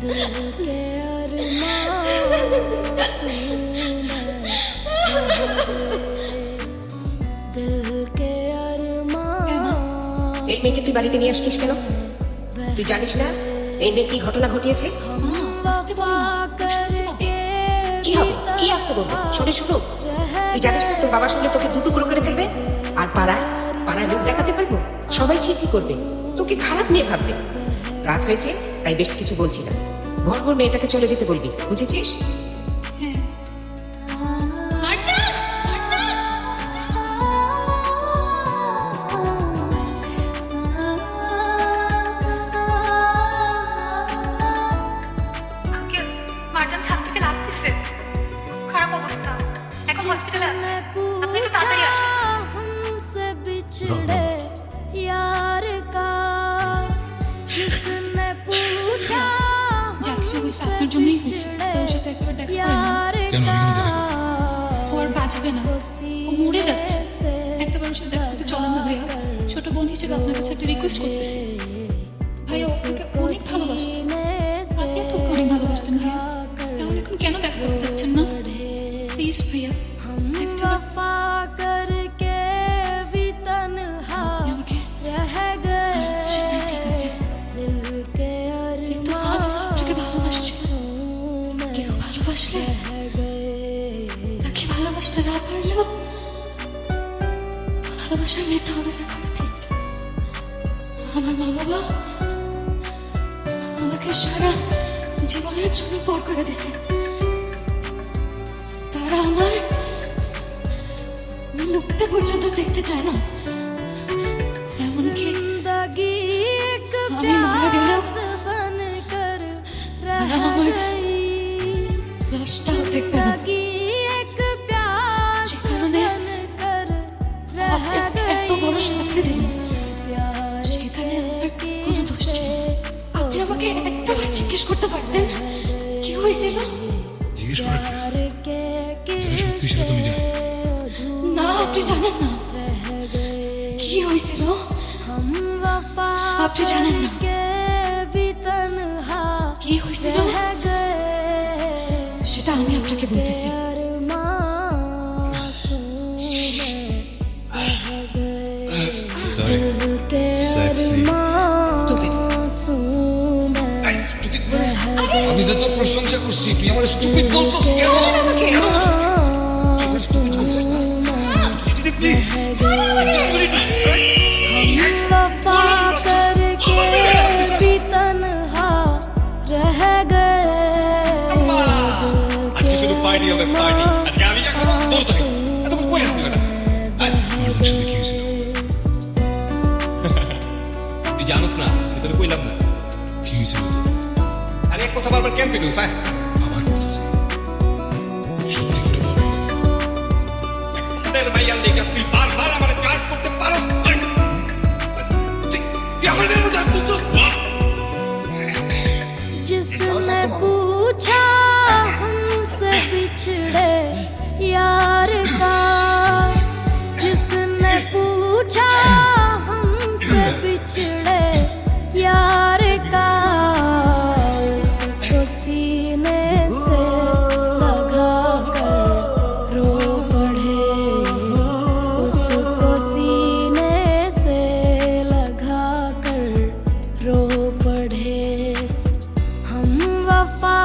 दिल के अरमासूम दिल के अरमासूम এই মেয়েকে তুই বাড়িতে নিয়ে আসছিস কেন? তুই জানিস না এই মেয়ে কি ঘটনা ঘটিয়েছে? কি হবে? কি আসতে বলবো? শুনে শুনো, তুই জানিস না তোর বাবা শুনলে তোকে দু টুকরো করে ফেলবে। আর পাড়ায় মুখ দেখাতে পারবো? সবাই ছি ছি করবে, তোকে খারাপ মেয়ে ভাববে। রাত হয়েছে তাই বেশ কিছু বলছি না। ভোর ভোর মেয়েটাকে চলে যেতে বলবি, বুঝেছিস? আপনার জন্যই হয়েছে। তোর সাথে একবার দেখা করে না। কেন আমি এখানে দেখা করবো? ও আর বাঁচবে না, ও মরে যাচ্ছে। একবার ওর সাথে দেখা করতে চলেন না ভাইয়া। ছোট বোন হিসেবে আপনার কাছে একটা রিকোয়েস্ট করতেছি। ভাইয়া ওকে অনেক ভালোবাসতেন, আপনিও তো ওকে অনেক ভালোবাসতেন ভাইয়া। তাহলে এখন কেন দেখা করতে যাচ্ছেন না? প্লিজ ভাইয়া একটা তাকে ভালোবাসতে না পারলেও ভালোবাসার মেয়েটা হবে রাখা উচিত। আমার মা বাবা আমাকে সারা জীবনের জন্য পর করে দিছে। তারা আমার মুখটা পর্যন্ত দেখতে চায় না। এমনকি আমি মারা গেলেও আমার লাশটাও দেখবে না। যে কারণে আপনি এত বড় শাস্তি দিলেন, সেখানে আমার কোনো দোষ ছিল না। আপনি আমাকে একটাবার জিজ্ঞেস করতে পারতেন কি হয়েছিল? জিজ্ঞেস করার কি আছে? যেটা সত্যি সেটা তুমি জানো না, আপনি জানেন না কি হয়েছিল। আপনি জানেন না কি হয়েছিল, সেটা আমি আপনাকে বলতেছি। আমি তো তোর প্রশংসা করছি, তুই আমার স্টুপিড বলছিস কেন? আজকে শুধু পার্টি হবে, পার্টি। আজকে আমি যা খাবো তোর তো এতক্ষণ কই আসলি বেটা? আমার তোর সাথে কি হয়েছিল? তুই জানোস না, আমি তোর কইলাম না। কি হয়েছিল? আরে এক কথা বারবার কেন কইতুম স্যার? আবার বলতেছি, সত্যি করে বল। তোর মাইয়াল দেখে তুই বারবার আমারে চার্জ করতে পারোস। তুই আমাদের মধ্যে বুঝছস না? जिसने पूछा हमसे बिछड़े यार का, जिसने पूछा हमसे बिछड़े यार का, उसको सीने से लगा कर रो पड़े, उसको सीने से लगा कर रो पड़े। हम वफा